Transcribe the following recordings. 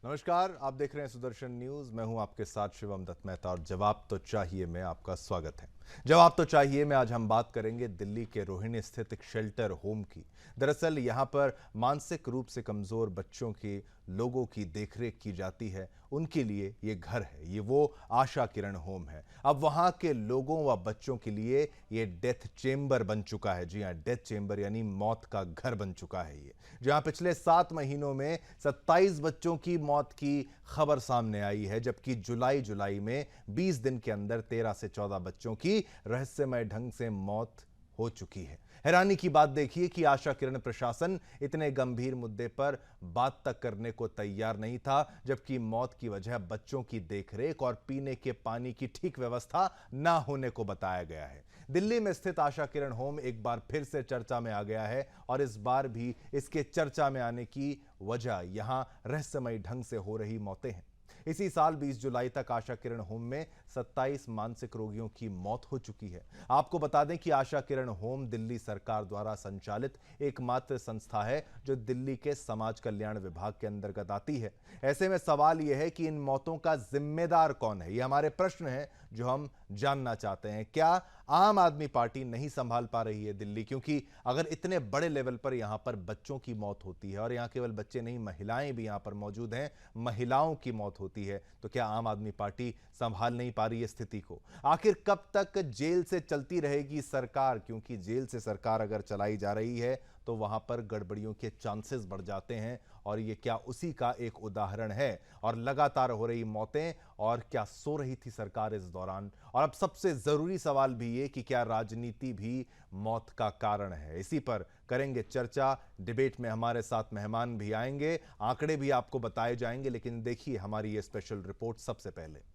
नमस्कार, आप देख रहे हैं सुदर्शन न्यूज। मैं हूं आपके साथ शिवम दत्त मेहता और जवाब तो चाहिए में आपका स्वागत है। जवाब तो चाहिए में आज हम बात करेंगे दिल्ली के रोहिणी स्थित एक शेल्टर होम की। दरअसल यहां पर मानसिक रूप से कमजोर बच्चों के लोगों की देखरेख की जाती है। उनके लिए ये घर है, ये वो आशा किरण होम है। अब वहां के लोगों व बच्चों के लिए ये डेथ चेंबर बन चुका है। जी हां, डेथ चेंबर यानी मौत का घर बन चुका है ये, जहां पिछले 7 महीनों में 27 बच्चों की मौत की खबर सामने आई है, जबकि जुलाई में 20 दिन के अंदर 13 से 14 बच्चों की रहस्यमय ढंग से मौत हो चुकी है। हैरानी की बात देखिए कि आशा किरण प्रशासन इतने गंभीर मुद्दे पर बात तक करने को तैयार नहीं था, जबकि मौत की वजह बच्चों की देखरेख और पीने के पानी की ठीक व्यवस्था ना होने को बताया गया है। दिल्ली में स्थित आशा किरण होम एक बार फिर से चर्चा में आ गया है और इस बार भी इसके चर्चा में आने की वजह यहां रहस्यमय ढंग से हो रही मौतें हैं। इसी साल 20 जुलाई तक आशा किरण होम में 27 मानसिक रोगियों की मौत हो चुकी है। आपको बता दें कि आशा किरण होम दिल्ली सरकार द्वारा संचालित एकमात्र संस्था है जो दिल्ली के समाज कल्याण विभाग के अंतर्गत आती है। ऐसे में सवाल यह है कि इन मौतों का जिम्मेदार कौन है, ये हमारे प्रश्न है जो हम जानना चाहते हैं। क्या आम आदमी पार्टी नहीं संभाल पा रही है दिल्ली? क्योंकि अगर इतने बड़े लेवल पर यहां पर बच्चों की मौत होती है और यहां केवल बच्चे नहीं, महिलाएं भी यहां पर मौजूद हैं, महिलाओं की मौत होती है, तो क्या आम आदमी पार्टी संभाल नहीं पा रही है स्थिति को? आखिर कब तक जेल से चलती रहेगी सरकार? क्योंकि जेल से सरकार अगर चलाई जा रही है तो वहां पर गड़बड़ियों के चांसेस बढ़ जाते हैं, और ये क्या उसी का एक उदाहरण है? और लगातार हो रही मौतें, और क्या सो रही थी सरकार इस दौरान? और अब सबसे जरूरी सवाल भी ये कि क्या राजनीति भी मौत का कारण है? इसी पर करेंगे चर्चा। डिबेट में हमारे साथ मेहमान भी आएंगे, आंकड़े भी आपको बताए जाएंगे, लेकिन देखिए हमारी ये स्पेशल रिपोर्ट सबसे पहले।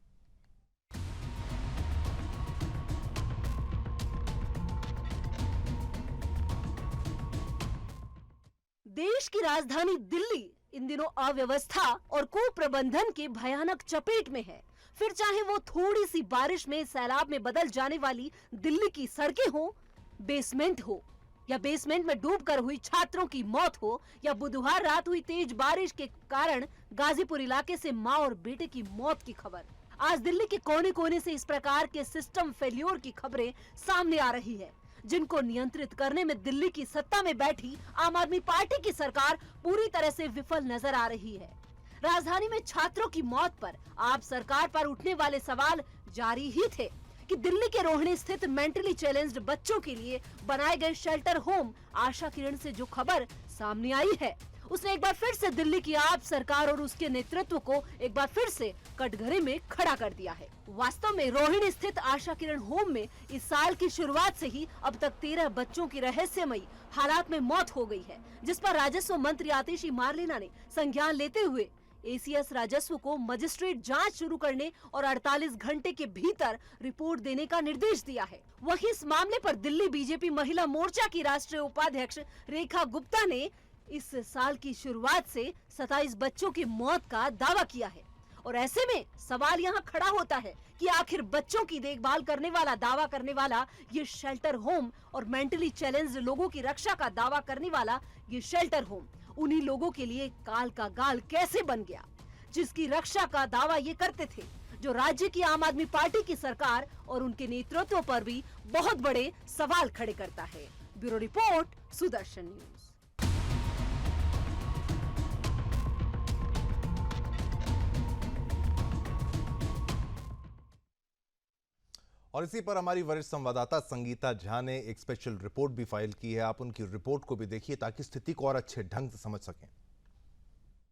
देश की राजधानी दिल्ली इन दिनों अव्यवस्था और कुप्रबंधन के भयानक चपेट में है। फिर चाहे वो थोड़ी सी बारिश में सैलाब में बदल जाने वाली दिल्ली की सड़कें हो, बेसमेंट हो, या बेसमेंट में डूबकर हुई छात्रों की मौत हो, या बुधवार रात हुई तेज बारिश के कारण गाजीपुर इलाके से मां और बेटे की मौत की खबर। आज दिल्ली के कोने कोने से इस प्रकार के सिस्टम फेल्योर की खबरें सामने आ रही है, जिनको नियंत्रित करने में दिल्ली की सत्ता में बैठी आम आदमी पार्टी की सरकार पूरी तरह से विफल नजर आ रही है। राजधानी में छात्रों की मौत पर आप सरकार पर उठने वाले सवाल जारी ही थे कि दिल्ली के रोहिणी स्थित मेंटली चैलेंज्ड बच्चों के लिए बनाए गए शेल्टर होम आशा किरण से जो खबर सामने आई है, उसने एक बार फिर से दिल्ली की आप सरकार और उसके नेतृत्व को एक बार फिर से कटघरे में खड़ा कर दिया है। वास्तव में रोहिणी स्थित आशा किरण होम में इस साल की शुरुआत से ही अब तक 13 बच्चों की रहस्यमयी हालात में मौत हो गई है, जिस पर राजस्व मंत्री आतिशी मारलेना ने संज्ञान लेते हुए एसीएस राजस्व को मजिस्ट्रेट जांच शुरू करने और 48 घंटे के भीतर रिपोर्ट देने का निर्देश दिया है। वहीं इस मामले पर दिल्ली बीजेपी महिला मोर्चा की राष्ट्रीय उपाध्यक्ष रेखा गुप्ता ने इस साल की शुरुआत से 27 बच्चों की मौत का दावा किया है। और ऐसे में सवाल यहाँ खड़ा होता है कि आखिर बच्चों की देखभाल करने वाला, दावा करने वाला ये शेल्टर होम और मेंटली चैलेंज्ड लोगों की रक्षा का दावा करने वाला ये शेल्टर होम उन्हीं लोगों के लिए काल का गाल कैसे बन गया, जिसकी रक्षा का दावा ये करते थे, जो राज्य की आम आदमी पार्टी की सरकार और उनके नेतृत्व पर भी बहुत बड़े सवाल खड़े करता है। Bureau report, Sudarshan news. और इसी पर हमारी वरिष्ठ संवाददाता संगीता झा ने एक स्पेशल रिपोर्ट भी फाइल की है। आप उनकी रिपोर्ट को भी देखिए ताकि स्थिति को और अच्छे ढंग से समझ सकें।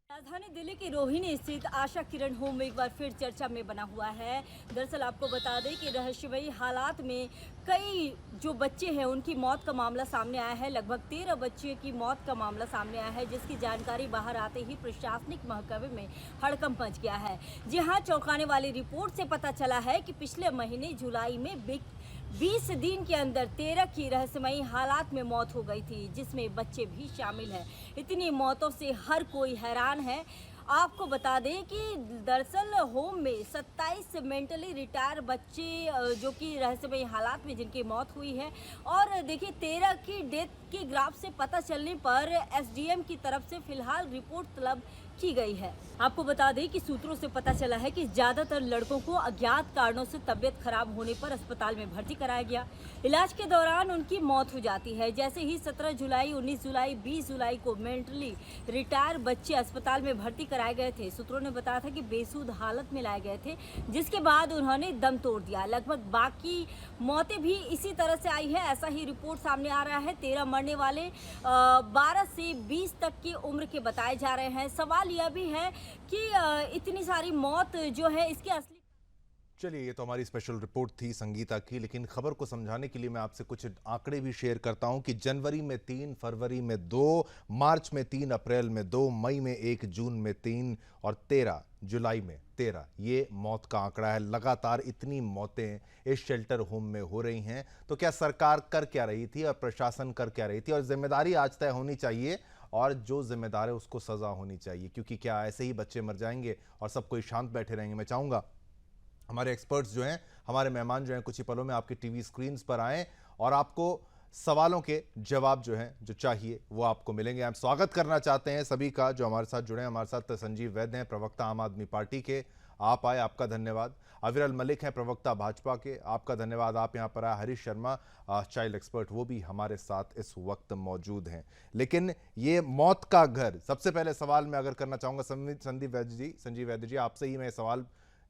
राजधानी दिल्ली की रोहिणी स्थित आशा किरण होम एक बार फिर चर्चा में बना हुआ है। दरअसल आपको बता दें कि रहस्यमयी हालात में कई जो बच्चे हैं उनकी मौत का मामला सामने आया है। लगभग 13 बच्चे की मौत का मामला सामने आया है, जिसकी जानकारी बाहर आते ही प्रशासनिक महकमे में हड़कंप मच गया है। जी हाँ, चौंकाने वाली रिपोर्ट से पता चला है कि पिछले महीने जुलाई में 20 दिन के अंदर 13 की रहस्यमयी हालात में मौत हो गई थी, जिसमें बच्चे भी शामिल हैं। इतनी मौतों से हर कोई हैरान है। आपको बता दें कि दरअसल होम में 27 मेंटली रिटायर बच्चे जो कि रहस्यमयी हालात में जिनकी मौत हुई है, और देखिए 13 की डेथ के ग्राफ से पता चलने पर एसडीएम की तरफ से फिलहाल रिपोर्ट तलब की गई है। आपको बता दें कि सूत्रों से पता चला है कि ज्यादातर लड़कों को अज्ञात कारणों से तबीयत खराब होने पर अस्पताल में भर्ती कराया गया। इलाज के दौरान उनकी मौत हो जाती है। जैसे ही 17 जुलाई, 19 जुलाई, 20 जुलाई को मेंटली रिटायर बच्चे अस्पताल में भर्ती कराए गए थे। सूत्रों ने बताया था कि बेसुध हालत में लाए गए थे, जिसके बाद उन्होंने दम तोड़ दिया। लगभग बाकी मौतें भी इसी तरह से आई है, ऐसा ही रिपोर्ट सामने आ रहा है। 13 मरने वाले 12 से 20 तक की उम्र के बताए जा रहे हैं। सवाल यह भी है कि इतनी सारी मौत जो है इसके असली। चलिए, ये तो हमारी स्पेशल रिपोर्ट थी संगीता की, लेकिन खबर को समझाने के लिए मैं आपसे कुछ आंकड़े भी शेयर करता हूं कि जनवरी में 3, फरवरी में 2, मार्च में 3, अप्रैल में 2, मई में 1, जून में 3 और 13 जुलाई में 13 ये मौत का आंकड़ा है। लगातार इतनी मौतें इस शेल्टर होम में हो रही हैं, तो क्या सरकार कर क्या रही थी और प्रशासन कर क्या रही थी? और जिम्मेदारी आज तय होनी चाहिए और जो जिम्मेदार है उसको सजा होनी चाहिए, क्योंकि क्या ऐसे ही बच्चे मर जाएंगे और सब कोई शांत बैठे रहेंगे? मैं चाहूंगा हमारे एक्सपर्ट्स जो हैं, हमारे मेहमान जो हैं, कुछ ही पलों में आपके टीवी स्क्रीन पर आएं और आपको सवालों के जवाब जो हैं, जो चाहिए वो आपको मिलेंगे। हम स्वागत करना चाहते हैं सभी का जो हमारे साथ जुड़े हैं। हमारे साथ संजीव वैद्य हैं, प्रवक्ता आम आदमी पार्टी के, आप आए, आपका धन्यवाद। अविरल मलिक हैं, प्रवक्ता भाजपा के, आपका धन्यवाद, आप यहाँ पर आए। हरीश शर्मा, चाइल्ड एक्सपर्ट, वो भी हमारे साथ इस वक्त मौजूद हैं। लेकिन ये मौत का घर, सबसे पहले सवाल मैं अगर करना चाहूँगा संजीव वैद्य जी, आपसे ही मैं सवाल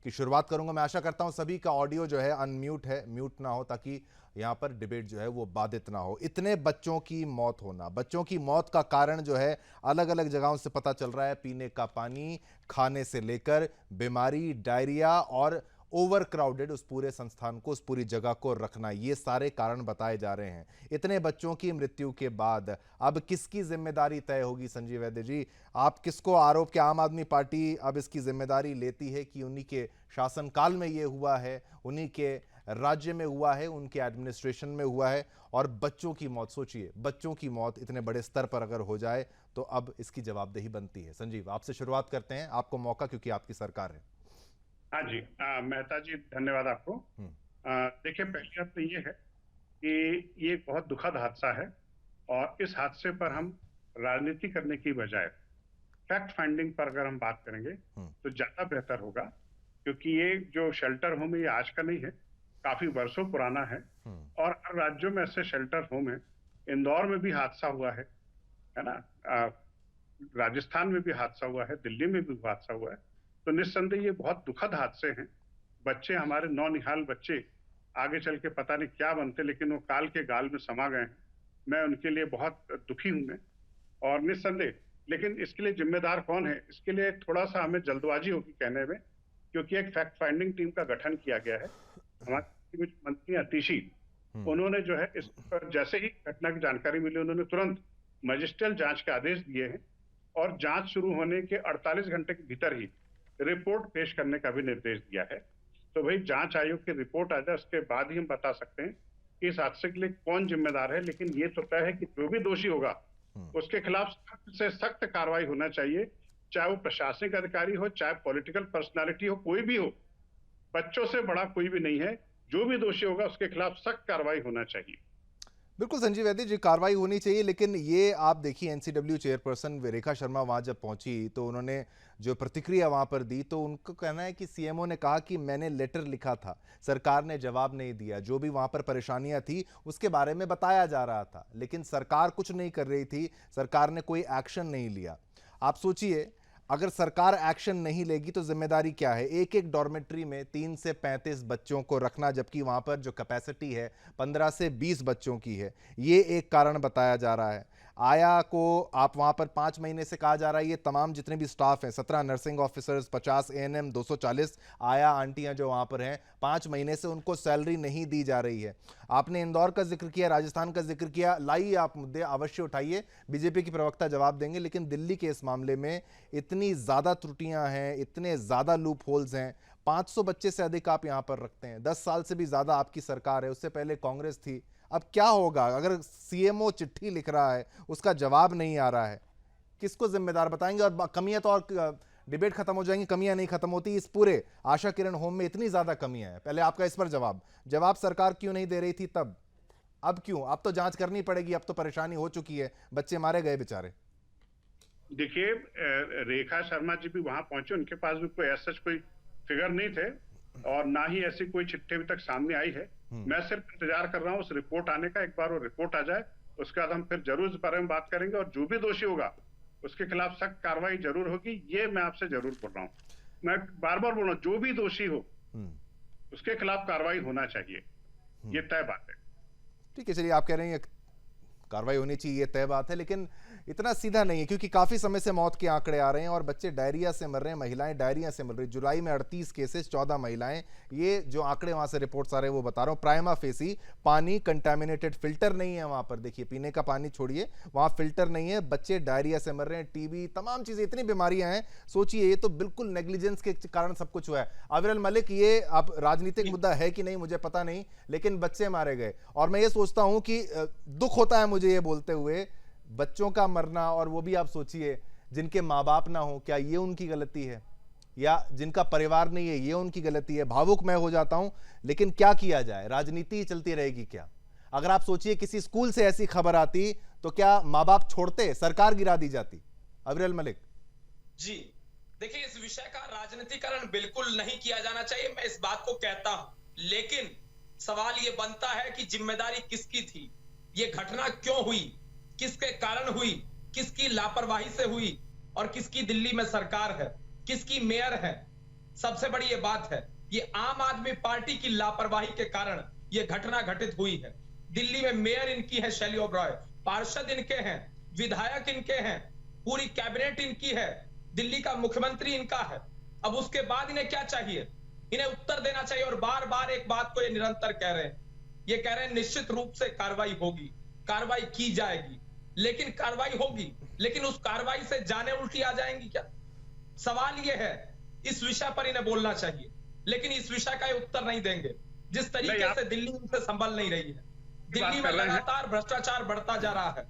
की शुरुआत करूंगा। मैं आशा करता हूं सभी का ऑडियो जो है अनम्यूट है, म्यूट ना हो, ताकि यहां पर डिबेट जो है वो बाधित ना हो। इतने बच्चों की मौत होना, बच्चों की मौत का कारण जो है अलग अलग जगहों से पता चल रहा है, पीने का पानी, खाने से लेकर बीमारी, डायरिया और ओवर क्राउडेड उस पूरे संस्थान को, उस पूरी जगह को रखना, ये सारे कारण बताए जा रहे हैं। इतने बच्चों की मृत्यु के बाद अब किसकी जिम्मेदारी तय होगी? संजीव वैद्य जी, आप किसको आरोप के, आम आदमी पार्टी अब इसकी जिम्मेदारी लेती है कि उन्हीं के शासनकाल में ये हुआ है, उन्हीं के राज्य में हुआ है, उनके एडमिनिस्ट्रेशन में हुआ है, और बच्चों की मौत, सोचिए बच्चों की मौत इतने बड़े स्तर पर अगर हो जाए तो अब इसकी जवाबदेही बनती है। संजीव, आपसे शुरुआत करते हैं, आपको मौका, क्योंकि आपकी सरकार है। हाँ जी, मेहता जी, धन्यवाद आपको। देखिए, पहली बात तो ये है कि ये एक बहुत दुखद हादसा है और इस हादसे पर हम राजनीति करने की बजाय फैक्ट फाइंडिंग पर अगर हम बात करेंगे तो ज्यादा बेहतर होगा, क्योंकि ये जो शेल्टर होम है ये आज का नहीं है, काफी वर्षों पुराना है और हर राज्यों में ऐसे शेल्टर होम है। इंदौर में भी हादसा हुआ है ना, राजस्थान में भी हादसा हुआ है, दिल्ली में भी हादसा हुआ है। तो निस्संदेह ये बहुत दुखद हादसे हैं। बच्चे, हमारे नौनिहाल बच्चे, आगे चल के पता नहीं क्या बनते, लेकिन वो काल के गाल में समा गए हैं। मैं उनके लिए बहुत दुखी हूं मैं, और निस्संदेह, लेकिन इसके लिए जिम्मेदार कौन है, इसके लिए थोड़ा सा हमें जल्दबाजी होगी कहने में, क्योंकि एक फैक्ट फाइंडिंग टीम का गठन किया गया है। हमारे मंत्री अतिशी, उन्होंने जो है इस पर जैसे ही घटना की जानकारी मिली, उन्होंने तुरंत मजिस्ट्रियल जांच के आदेश दिए हैं और जांच शुरू होने के 48 घंटे के भीतर ही रिपोर्ट पेश करने का भी निर्देश दिया है। तो भाई जांच आयोग की रिपोर्ट आ जाए, उसके बाद ही हम बता सकते हैं कि इस हादसे के लिए कौन जिम्मेदार है। लेकिन ये तो तय है कि जो भी दोषी होगा उसके खिलाफ सख्त से सख्त कार्रवाई होना चाहिए, चाहे वो प्रशासनिक अधिकारी हो, चाहे पॉलिटिकल पर्सनालिटी हो, कोई भी हो। बच्चों से बड़ा कोई भी नहीं है। जो भी दोषी होगा उसके खिलाफ सख्त कार्रवाई होना चाहिए। बिल्कुल संजीव वैद्य जी, कार्रवाई होनी चाहिए, लेकिन ये आप देखिए, एनसीडब्ल्यू चेयरपर्सन रेखा शर्मा वहां जब पहुंची तो उन्होंने जो प्रतिक्रिया वहां पर दी, तो उनको कहना है कि सीएमओ ने कहा कि मैंने लेटर लिखा था, सरकार ने जवाब नहीं दिया, जो भी वहां पर परेशानियां थी उसके बारे में बताया जा रहा था, लेकिन सरकार कुछ नहीं कर रही थी, सरकार ने कोई एक्शन नहीं लिया। आप सोचिए, अगर सरकार एक्शन नहीं लेगी तो जिम्मेदारी क्या है? एक एक डॉर्मेट्री में 3 से 35 बच्चों को रखना, जबकि वहां पर जो कैपेसिटी है 15 से 20 बच्चों की है। ये एक कारण बताया जा रहा है। आया को आप वहां पर 5 महीने से कहा जा रहा है, ये तमाम जितने भी स्टाफ हैं, 17 नर्सिंग ऑफिसर्स, 50 एएनएम, 240 आया आंटियां जो वहां पर हैं, 5 महीने से उनको सैलरी नहीं दी जा रही है। आपने इंदौर का जिक्र किया, राजस्थान का जिक्र किया, लाइए आप मुद्दे अवश्य उठाइए, बीजेपी की प्रवक्ता जवाब देंगे, लेकिन दिल्ली के इस मामले में इतनी ज्यादा त्रुटियां हैं, इतने ज्यादा लूप होल्स हैं। 500 बच्चे से अधिक आप यहां पर रखते हैं, 10 साल से भी ज्यादा आपकी सरकार है, उससे पहले कांग्रेस थी। अब क्या होगा अगर सीएमओ चिट्ठी लिख रहा है, उसका जवाब नहीं आ रहा है? किसको जिम्मेदार बताएंगे? और कमियां तो और डिबेट खत्म हो जाएंगी, कमियां नहीं खत्म होती। इस पूरे आशा किरण होम में इतनी ज्यादा कमियां हैं, पहले आपका इस पर जवाब सरकार क्यों नहीं दे रही थी तब? अब क्यों? अब तो जांच करनी पड़ेगी, अब तो परेशानी हो चुकी है, बच्चे मारे गए बेचारे। देखिए, रेखा शर्मा जी भी वहां पहुंचे, उनके पास भी कोई ऐसा कोई फिगर नहीं थे और ना ही ऐसी कोई चिट्ठी अभी तक सामने आई है। मैं सिर्फ इंतजार कर रहा हूँ उस रिपोर्ट आने का। एक बार वो रिपोर्ट आ जाए उसके बाद हम फिर जरूर इस बारे में बात करेंगे और जो भी दोषी होगा उसके खिलाफ सख्त कार्रवाई जरूर होगी, ये मैं आपसे जरूर बोल रहा हूँ। मैं बार बार बोल रहा हूँ, जो भी दोषी हो उसके खिलाफ कार्रवाई होना चाहिए, ये तय बात है। ठीक है, चलिए, आप कह रहे हैं कार्रवाई होनी चाहिए, ये तय बात है, लेकिन इतना सीधा नहीं है, क्योंकि काफी समय से मौत के आंकड़े आ रहे हैं और बच्चे डायरिया से मर रहे हैं, महिलाएं डायरिया से मर रही। जुलाई में 38 केसेस, 14 महिलाएं, ये जो आंकड़े वहां से रिपोर्ट्स आ रहे हैं वो बता रहा हूं। प्राइमा फेसी पानी कंटामिनेटेड, फिल्टर नहीं है वहां पर, देखिए पीने का पानी छोड़िए, वहां फिल्टर नहीं है, बच्चे डायरिया से मर रहे हैं, टीबी, तमाम चीजें, इतनी बीमारियां हैं। सोचिए, ये तो बिल्कुल नेग्लिजेंस के कारण सब कुछ हुआ है। अविरल मलिक, ये अब राजनीतिक मुद्दा है कि नहीं मुझे पता नहीं, लेकिन बच्चे मारे गए और मैं ये सोचता हूं कि दुख होता है मुझे ये बोलते हुए, बच्चों का मरना, और वो भी आप सोचिए जिनके माँ बाप ना हो, क्या ये उनकी गलती है? या जिनका परिवार नहीं है, ये उनकी गलती है? भावुक मैं हो जाता हूं, लेकिन क्या किया जाए, राजनीति ही चलती रहेगी क्या? अगर आप सोचिए किसी स्कूल से ऐसी खबर आती तो क्या माँ बाप छोड़ते, सरकार गिरा दी जाती? अविरल मलिक जी, देखिए, इस विषय का राजनीतिकरण बिल्कुल नहीं किया जाना चाहिए, मैं इस बात को कहता हूं, लेकिन सवाल ये बनता है कि जिम्मेदारी किसकी थी, ये घटना क्यों हुई, किसके कारण हुई, किसकी लापरवाही से हुई और किसकी दिल्ली में सरकार है, किसकी मेयर है। सबसे बड़ी ये बात है, ये आम आदमी पार्टी की लापरवाही के कारण ये घटना घटित हुई है। दिल्ली में मेयर इनकी है शैली ओबरॉय, पार्षद इनके हैं, विधायक इनके हैं, पूरी कैबिनेट इनकी है, दिल्ली का मुख्यमंत्री इनका है। अब उसके बाद इन्हें क्या चाहिए? इन्हें उत्तर देना चाहिए और बार बार एक बात को ये निरंतर कह रहे हैं, ये कह रहे हैं निश्चित रूप से कार्रवाई होगी, कार्रवाई की जाएगी, लेकिन कार्रवाई होगी, लेकिन उस कार्रवाई से जाने उल्टी आ जाएंगी क्या? सवाल ये है, इस विषय पर इन्हें बोलना चाहिए, लेकिन इस विषय का ये उत्तर नहीं देंगे। जिस तरीके से दिल्ली उनसे संभल नहीं रही है, दिल्ली में लगातार भ्रष्टाचार बढ़ता जा रहा है।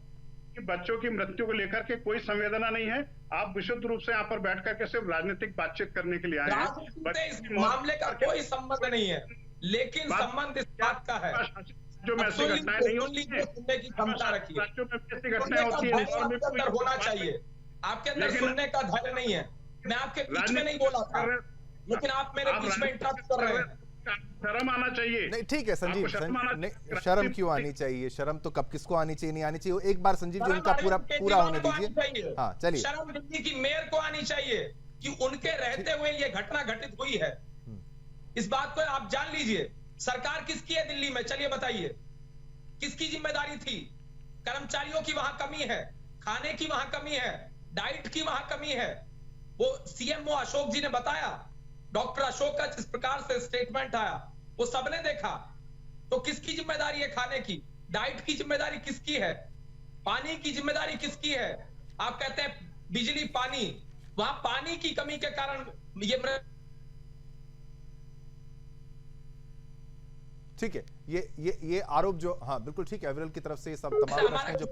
कि बच्चों की मृत्यु को लेकर के कोई संवेदना नहीं है, आप विशुद्ध रूप से यहाँ पर बैठ करके सिर्फ राजनीतिक बातचीत करने के लिए आए हैं। इस मामले का कोई संबंध नहीं है, लेकिन संबंध इस बात का है जो में ऐसी घटनाएं नहीं होती हैं, सुनने की क्षमता रखिए, राज्यों में ऐसी घटनाएं होती हैं, होना चाहिए। आपके अंदर सुनने का धैर्य नहीं है। मैं आपके बीच में नहीं बोला था, लेकिन आप मेरे बीच में इंटरप्ट कर रहे हैं। शर्म आना चाहिए। नहीं, ठीक है संजीव, शर्म क्यों आनी चाहिए? शर्म तो कब किसको आनी चाहिए, नहीं आनी चाहिए, एक बार संजीव जी उनका पूरा होने दीजिए। हाँ, चलिए। शर्म दिल्ली की मेयर को आनी चाहिए कि उनके रहते हुए ये घटना घटित हुई है। इस बात को आप जान लीजिए। सरकार किसकी है दिल्ली में, चलिए बताइए, किसकी जिम्मेदारी थी? कर्मचारियों की वहां कमी है, खाने की वहां कमी है, डाइट की वहां कमी है। वो सीएमओ अशोक जी ने बताया, डॉक्टर अशोक का जिस प्रकार से स्टेटमेंट आया वो सबने देखा। तो किसकी जिम्मेदारी है खाने की, डाइट की जिम्मेदारी किसकी है, पानी की जिम्मेदारी किसकी है? आप कहते हैं बिजली पानी, वहां पानी की कमी के कारण ये ठीक है, ये आरोप जो, हाँ बिल्कुल ठीक है, अविरल की तरफ से ये सब तमाम प्रश्न जो,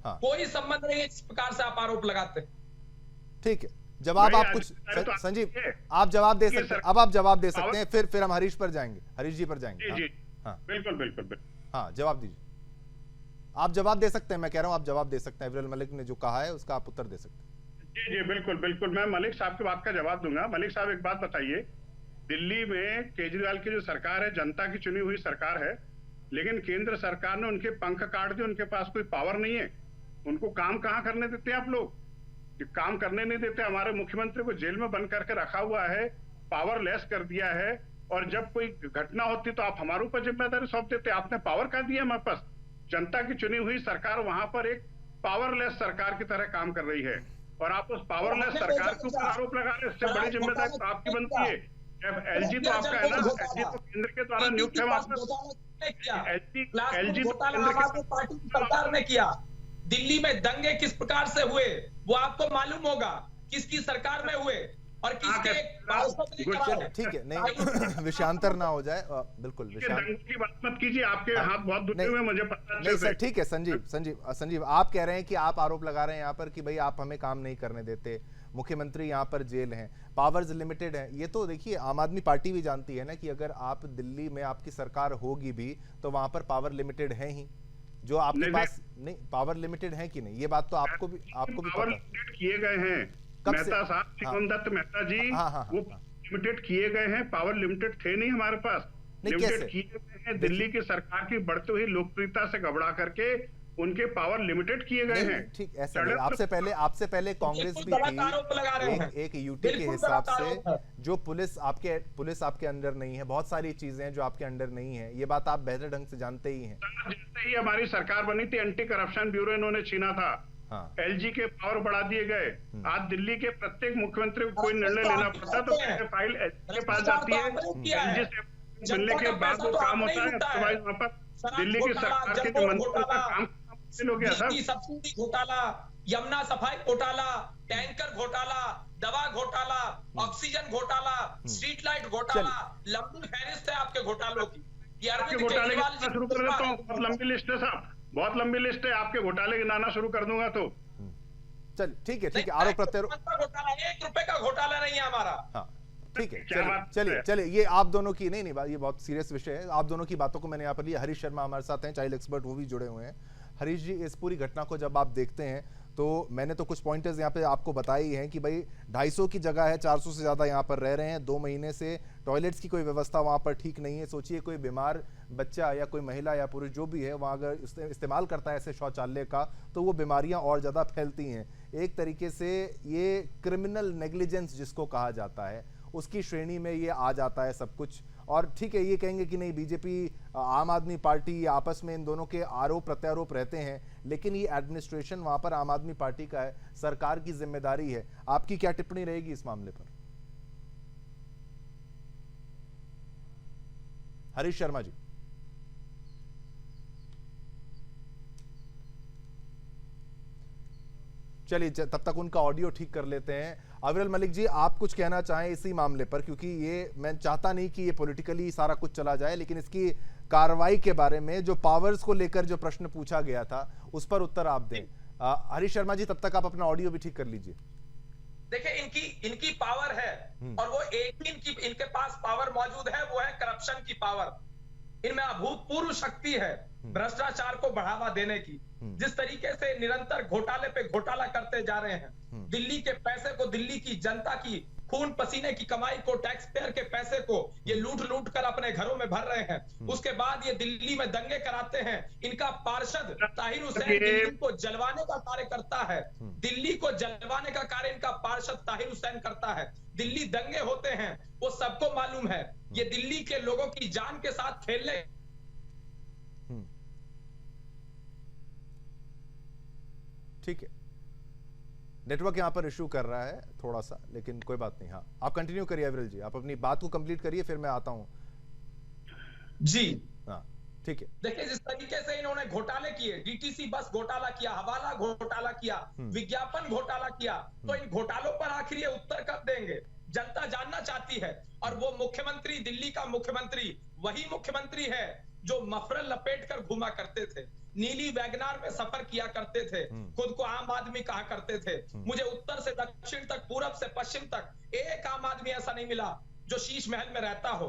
हाँ, कोई संबंध नहीं है इस प्रकार से आप आरोप लगाते हैं। ठीक है, जवाब आप कुछ, संजीव आप जवाब दे सकते हैं, अब आप जवाब दे सकते हैं, फिर हम हरीश पर जाएंगे, हरीश जी पर जाएंगे। जी, हाँ, बिल्कुल। हाँ, जवाब दीजिए, आप जवाब दे सकते हैं, मैं कह रहा हूं आप जवाब दे सकते हैं, अविरल मलिक ने जो कहा है उसका आप उत्तर दे सकते हैं। जी, बिल्कुल, मैं मलिक साहब की बात का जवाब दूंगा। मलिक साहब, एक बात बताइए, दिल्ली में केजरीवाल की जो सरकार है, जनता की चुनी हुई सरकार है, लेकिन केंद्र सरकार ने उनके पंख काट दिए, उनके पास कोई पावर नहीं है। उनको काम कहां करने देते हैं आप लोग? काम करने नहीं देते। हमारे मुख्यमंत्री को जेल में बंद करके रखा हुआ है, पावरलेस कर दिया है, और जब कोई घटना होती तो आप हमारे ऊपर जिम्मेदारी सौंप देते। आपने पावर क्या दिया हमारे पास? जनता की चुनी हुई सरकार वहां पर एक पावरलेस सरकार की तरह काम कर रही है, और आप उस पावरलेस सरकार के ऊपर आरोप लगा रहे हैं। इससे बड़ी जिम्मेदारी तो आपकी बनती है। एलजी तो आपका है ना, एलजी तो केंद्र के द्वारा नियुक्त है। एलजी तो पार्टी की सरकार ने किया। दिल्ली में दंगे किस प्रकार से हुए वो आपको मालूम होगा, किसकी सरकार में हुए। और किसके पार्षद ने करा है? ठीक है, नहीं विषयांतर ना हो जाए, बिल्कुल दंगों की बात मत कीजिए, आपके हाथ बहुत दुखे हुए, मुझे पता नहीं सर, ठीक है। संजीव आप कह रहे हैं कि आप आरोप लगा रहे हैं यहाँ पर कि भाई आप हमें काम नहीं करने देते, मुख्यमंत्री यहाँ पर जेल हैं, पावर्स लिमिटेड है। ये तो देखिए आम आदमी पार्टी भी जानती है ना कि अगर आप दिल्ली में आपकी सरकार होगी भी तो वहां पर पावर लिमिटेड है ही, जो आपके पास नहीं पावर लिमिटेड है कि नहीं, ये बात तो आपको भी पावर लिमिटेड किए गए हैं। मेहता साहब, शिवम दत्त मेहता जी, वो लिमिटेड किए गए हैं, पावर लिमिटेड थे नहीं हमारे पास, लिमिटेड किए गए हैं। दिल्ली की सरकार की बढ़ती हुई लोकप्रियता से घबरा करके उनके पावर लिमिटेड किए गए हैं। ठीक, ऐसा नहीं, आपसे पहले कांग्रेस भी थी एक यूटी के हिसाब से, जो पुलिस आपके अंडर नहीं है, बहुत सारी चीजें हैं जो आपके अंडर नहीं है, ये बात आप बेहतर ढंग से जानते ही हैं। जैसे ही हमारी सरकार बनी थी, एंटी करप्शन ब्यूरो इन्होंने छीना था, एलजी के पावर बढ़ा दिए गए। आज दिल्ली के प्रत्येक मुख्यमंत्री को कोई निर्णय लेना पड़ता है तो फाइल एलजी के पास जाती है, एलजी से मिलने के बाद वो काम होता है, अदरवाइज वहां पर दिल्ली की सरकार के मंत्रियों का काम हो गया। सब्सिडी घोटाला, यमुना सफाई घोटाला, टैंकर घोटाला, दवा घोटाला, ऑक्सीजन घोटाला, स्ट्रीट लाइट घोटाला, लंबी फहरिस्त है आपके घोटालों की। ये अरविंद केजरीवाल जी शुरू कर देता हूँ, बहुत लंबी लिस्ट है साहब, बहुत लंबी लिस्ट है, आपके घोटाले गिनाना शुरू कर दूंगा तो। चल ठीक है, आरोप प्रत्यारोप, घोटाला 1 रुपए का घोटाला नहीं है हमारा। हाँ ठीक है, चलिए ये आप दोनों की नहीं ये बहुत सीरियस विषय है, आप दोनों की बातों को मैंने यहाँ पर लिया। हरीश शर्मा हमारे साथ हैं, चाइल्ड एक्सपर्ट, वो भी जुड़े हुए हैं। हरीश जी, इस पूरी घटना को जब आप देखते हैं तो मैंने तो कुछ पॉइंटर्स यहाँ पे आपको बताए ही हैं कि भाई 250 की जगह है, 400 से ज़्यादा यहाँ पर रह रहे हैं, 2 महीने से टॉयलेट्स की कोई व्यवस्था वहाँ पर ठीक नहीं है। सोचिए कोई बीमार बच्चा या कोई महिला या पुरुष जो भी है वहाँ अगर इस्तेमाल करता है ऐसे शौचालय का तो वो बीमारियाँ और ज़्यादा फैलती हैं। एक तरीके से ये क्रिमिनल नेग्लिजेंस जिसको कहा जाता है उसकी श्रेणी में ये आ जाता है सब कुछ। और ठीक है, ये कहेंगे कि नहीं बीजेपी आम आदमी पार्टी आपस में इन दोनों के आरोप प्रत्यारोप रहते हैं, लेकिन ये एडमिनिस्ट्रेशन वहां पर आम आदमी पार्टी का है, सरकार की जिम्मेदारी है। आपकी क्या टिप्पणी रहेगी इस मामले पर? हरीश शर्मा जी। चलिए तब तक उनका ऑडियो ठीक कर लेते हैं। अविरल मलिक जी, आप कुछ कहना चाहें इसी मामले पर, क्योंकि ये मैं चाहता नहीं कि ये पॉलिटिकली सारा कुछ चला जाए, लेकिन इसकी कार्रवाई के बारे में जो पावर्स को लेकर जो प्रश्न पूछा गया था उस पर उत्तर आप दें। हरीश शर्मा जी, तब तक आप अपना ऑडियो भी ठीक कर लीजिए। देखिए इनकी पावर है और वो एक ही इनके पास पावर मौजूद है, वो है करप्शन की पावर। इनमें अभूतपूर्व शक्ति है भ्रष्टाचार को बढ़ावा देने की। जिस तरीके से निरंतर घोटाले पे घोटाला करते जा रहे हैं, दिल्ली के पैसे को, दिल्ली की जनता की खून पसीने की कमाई को, टैक्स पेयर के पैसे को ये लूट कर अपने घरों में भर रहे हैं। उसके बाद ये दिल्ली में दंगे कराते हैं। इनका पार्षद ताहिर हुसैन दिल्ली को जलवाने का कार्य करता है, दिल्ली को जलवाने का कार्य इनका पार्षद ताहिर हुसैन करता है। दिल्ली दंगे होते हैं, वो सबको मालूम है। ये दिल्ली के लोगों की जान के साथ खेलने। ठीक है, नेटवर्क यहाँ पर इशू कर रहा है थोड़ा सा, लेकिन कोई बात नहीं। हाँ, आप कंटिन्यू करिए अविरल जी, आप अपनी बात को कंप्लीट करिए, फिर मैं आता हूँ जी। हाँ ठीक है। देखिए जिस तरीके से इन्होंने घोटाले किए, डीटीसी बस घोटाला किया, हवाला घोटाला किया, विज्ञापन घोटाला किया, तो इन घोटालों पर आखिर ये उत्तर कब देंगे? जनता जानना चाहती है। और वो मुख्यमंत्री, दिल्ली का मुख्यमंत्री वही मुख्यमंत्री है जो मफरल लपेट कर घुमा करते थे, नीली वैगनार में सफर किया करते थे, खुद को आम आदमी कहा करते थे। मुझे उत्तर से दक्षिण तक, पूरब से पश्चिम तक एक आम आदमी ऐसा नहीं मिला जो शीश महल में रहता हो,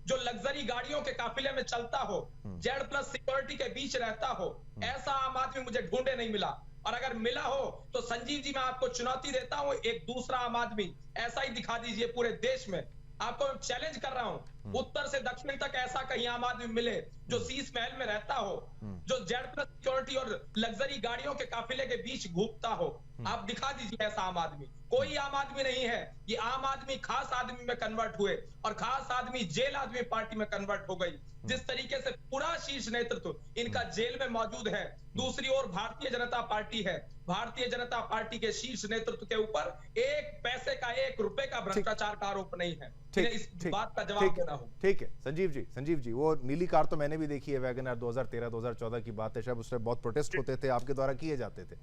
जो लग्जरी गाड़ियों के काफिले में चलता हो, Z+ सिक्योरिटी के बीच रहता हो। ऐसा आम आदमी मुझे ढूंढे नहीं मिला। और अगर मिला हो तो संजीव जी, मैं आपको चुनौती देता हूं, एक दूसरा आम आदमी ऐसा ही दिखा दीजिए पूरे देश में। आपको चैलेंज कर रहा हूं, उत्तर से दक्षिण तक ऐसा कहीं आम आदमी मिले जो शीश महल में रहता हो, जो Z+ सिक्योरिटी और लग्जरी गाड़ियों के काफिले के बीच घूमता हो। आप दिखा दीजिए ऐसा आम आदमी। कोई आम आदमी नहीं है। ये आम आदमी खास आदमी में कन्वर्ट हुए और खास आदमी जेल आदमी पार्टी में कन्वर्ट हो गई। जिस तरीके से पूरा शीर्ष नेतृत्व इनका जेल में मौजूद है। दूसरी ओर भारतीय जनता पार्टी है। भारतीय जनता पार्टी के शीर्ष नेतृत्व के ऊपर एक पैसे का, 1 रुपए का भ्रष्टाचार का आरोप नहीं है। इस बात का जवाब देना हो। ठीक है संजीव जी, वो नीली कार तो मैंने भी देखी है, वैगनआर 2013-2014 की बात है, शायद उसमें बहुत प्रोटेस्ट होते थे, आपके द्वारा किए जाते थे।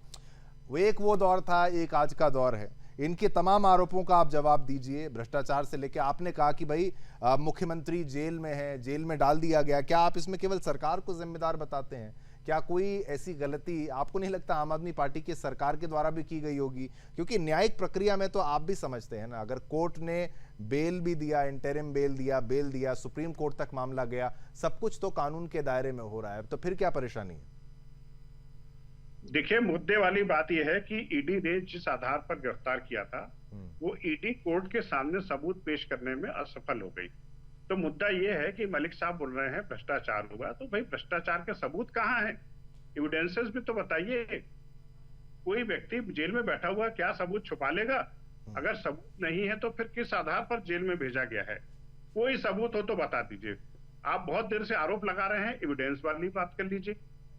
वो दौर था, एक आज का दौर है। इनके तमाम आरोपों का आप जवाब दीजिए। भ्रष्टाचार से लेकर आपने कहा कि भाई मुख्यमंत्री जेल में है, जेल में डाल दिया गया, क्या आप इसमें केवल सरकार को जिम्मेदार बताते हैं? क्या कोई ऐसी गलती आपको नहीं लगता आम आदमी पार्टी की सरकार के द्वारा भी की गई होगी? क्योंकि न्यायिक प्रक्रिया में तो आप भी समझते हैं ना, अगर कोर्ट ने बेल भी दिया, इंटरिम बेल दिया, सुप्रीम कोर्ट तक मामला गया, सब कुछ तो कानून के दायरे में हो रहा है, तो फिर क्या परेशानी है? देखिए, मुद्दे वाली बात यह है कि ईडी ने जिस आधार पर गिरफ्तार किया था, वो ईडी कोर्ट के सामने सबूत पेश करने में असफल हो गई। तो मुद्दा ये है कि मलिक साहब बोल रहे हैं भ्रष्टाचार हुआ, तो भाई भ्रष्टाचार के सबूत कहाँ हैं? एविडेंसेस भी तो बताइए। कोई व्यक्ति जेल में बैठा हुआ क्या सबूत छुपा लेगा? अगर सबूत नहीं है तो फिर किस आधार पर जेल में भेजा गया है? कोई सबूत हो तो बता दीजिए। आप बहुत देर से आरोप लगा रहे हैं, एविडेंस वाली बात कर लीजिए।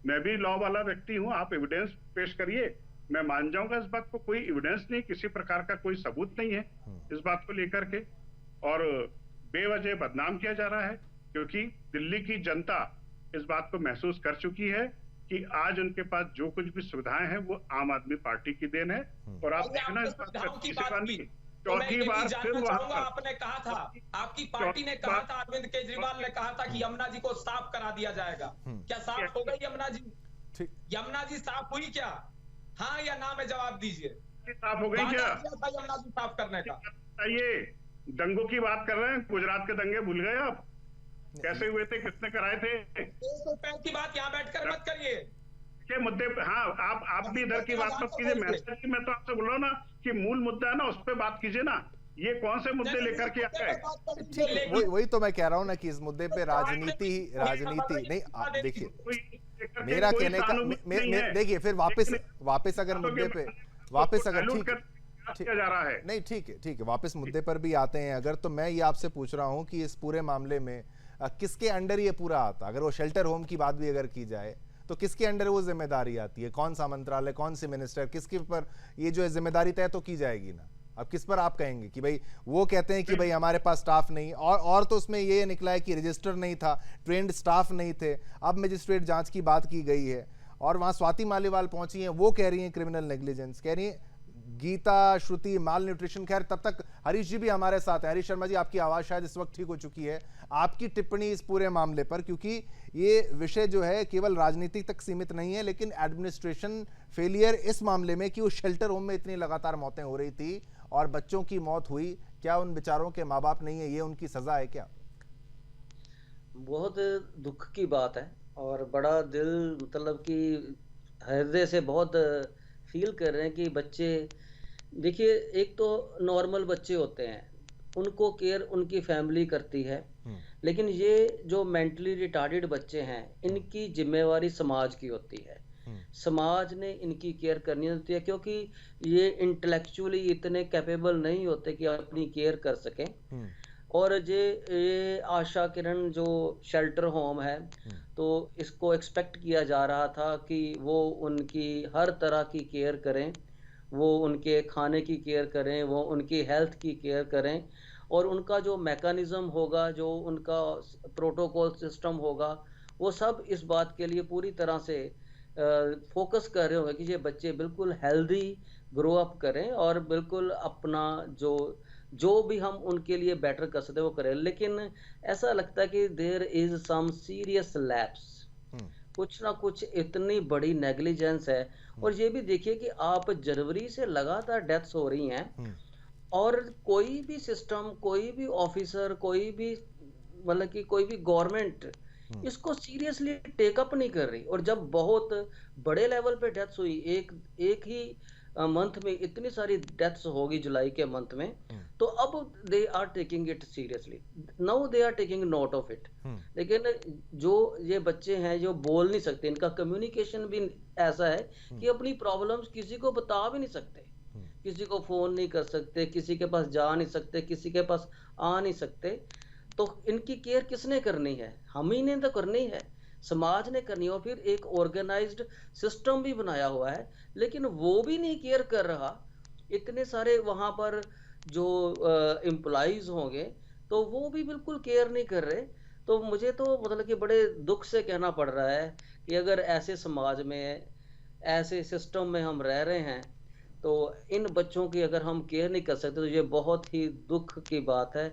मैं भी लॉ वाला व्यक्ति हूं, आप एविडेंस पेश करिए, मैं मान जाऊंगा इस बात को। कोई एविडेंस नहीं, किसी प्रकार का कोई सबूत नहीं है इस बात को लेकर के, और बेवजह बदनाम किया जा रहा है। क्योंकि दिल्ली की जनता इस बात को महसूस कर चुकी है कि आज उनके पास जो कुछ भी सुविधाएं हैं वो आम आदमी पार्टी की देन है। और आप देखना इस बात चौथी बार फिर आपने कहा था, आपकी पार्टी ने कहा था, अरविंद केजरीवाल ने कहा था कि यमुना जी को साफ करा दिया जाएगा। क्या साफ हो गई यमुना जी? यमुना जी साफ हुई क्या? हाँ या ना में जवाब दीजिए। साफ हो गई क्या यमुना जी साफ करने का? ये दंगों की बात कर रहे हैं, गुजरात के दंगे भूल गए आप? कैसे हुए थे, किसने कराए थे? की बात यहाँ बैठकर मत करिए के मुद्दे पे। हाँ, आप भी इधर की बात मत कीजिए। मैं तो आपसे बोल रहा हूँ ना कि मूल मुद्दा है ना, उस पर बात कीजिए ना। ये कौन से मुद्दे लेकर के आ गए? वही तो मैं कह रहा हूँ ना कि इस मुद्दे पे राजनीति नहीं। आप देखिए, मेरा कहने का देखिए, फिर वापस अगर मुद्दे पे किया जा रहा है। नहीं, ठीक है, वापस मुद्दे पर भी आते हैं अगर, तो मैं ये आपसे पूछ रहा हूँ कि इस पूरे मामले में किसके अंडर ये पूरा आता? अगर वो शेल्टर होम की बात भी अगर की जाए तो किसके अंडर वो जिम्मेदारी आती है? कौन सा मंत्रालय, कौन सी मिनिस्टर, किसके पर ये जो है जिम्मेदारी तय तो की जाएगी ना? अब किस पर आप कहेंगे कि भाई वो कहते हैं कि भाई हमारे पास स्टाफ नहीं, और तो उसमें ये निकला है कि रजिस्टर नहीं था, ट्रेंड स्टाफ नहीं थे। अब मजिस्ट्रेट जांच की बात की गई है और वहां स्वाति मालीवाल पहुंची हैं, वो कह रही हैं क्रिमिनल नेग्लिजेंस, कह रही हैं गीता, श्रुति माल न्यूट्रिशन। खैर, तब तक हरीश जी भी हमारे साथ हैं। हरीश शर्मा जी, आपकी आवाज शायद इस वक्त ठीक हो चुकी है। आपकी टिप्पणी इस पूरे मामले पर, क्योंकि ये विषय जो है केवल राजनीति तक सीमित नहीं है, लेकिन एडमिनिस्ट्रेशन फेलियर इस मामले में कि उस शेल्टर होम में इतनी लगातार मौतें हो रही थी और बच्चों की मौत हुई, क्या उन बेचारों के माँ बाप नहीं है, ये उनकी सजा है क्या? बहुत दुख की बात है और बड़ा दिल, मतलब कि हृदय से बहुत फील कर रहे हैं कि बच्चे, देखिए, एक तो नॉर्मल बच्चे होते हैं, उनको केयर उनकी फैमिली करती है, लेकिन ये जो मेंटली रिटार्डेड बच्चे हैं, इनकी जिम्मेवारी समाज की होती है। समाज ने इनकी केयर करनी होती है, क्योंकि ये इंटेलेक्चुअली इतने कैपेबल नहीं होते कि अपनी केयर कर सकें। और ये आशा किरण जो शेल्टर होम है, तो इसको एक्सपेक्ट किया जा रहा था कि वो उनकी हर तरह की केयर करें, वो उनके खाने की केयर करें, वो उनकी हेल्थ की केयर करें, और उनका जो मैकेनिज्म होगा, जो उनका प्रोटोकॉल सिस्टम होगा, वो सब इस बात के लिए पूरी तरह से फोकस कर रहे होंगे कि ये बच्चे बिल्कुल हेल्दी ग्रो अप करें और बिल्कुल अपना जो भी हम उनके लिए बेटर कर सकते वो करें। लेकिन ऐसा लगता है कि there is some serious lapse, कुछ ना कुछ इतनी बड़ी नेग्लिजेंस है। और ये भी देखिए कि आप जनवरी से लगातार डेथ्स हो रही हैं और कोई भी सिस्टम, कोई भी ऑफिसर, कोई भी, मतलब कि कोई भी गवर्नमेंट इसको सीरियसली टेकअप नहीं कर रही। और जब बहुत बड़े लेवल पे डेथ्स हुई, एक ही मंथ में इतनी सारी डेथ्स होगी जुलाई के मंथ में, तो अब they are taking it seriously, now they are taking note of it. लेकिन जो ये बच्चे हैं जो बोल नहीं सकते, इनका कम्युनिकेशन भी ऐसा है कि अपनी प्रॉब्लम्स किसी को बता भी नहीं सकते, किसी को फोन नहीं कर सकते, किसी के पास जा नहीं सकते, किसी के पास आ नहीं सकते। तो इनकी केयर किसने करनी है? हम ही ने तो करनी है, समाज ने करनी है। और फिर एक ऑर्गेनाइज्ड सिस्टम भी बनाया हुआ है, लेकिन वो भी नहीं केयर कर रहा। इतने सारे वहां पर जो एम्प्लॉइज होंगे तो वो भी बिल्कुल केयर नहीं कर रहे। तो मुझे तो मतलब कि बड़े दुख से कहना पड़ रहा है कि अगर ऐसे समाज में, ऐसे सिस्टम में हम रह रहे हैं, तो इन बच्चों की अगर हम केयर नहीं कर सकते तो ये बहुत ही दुख की बात है।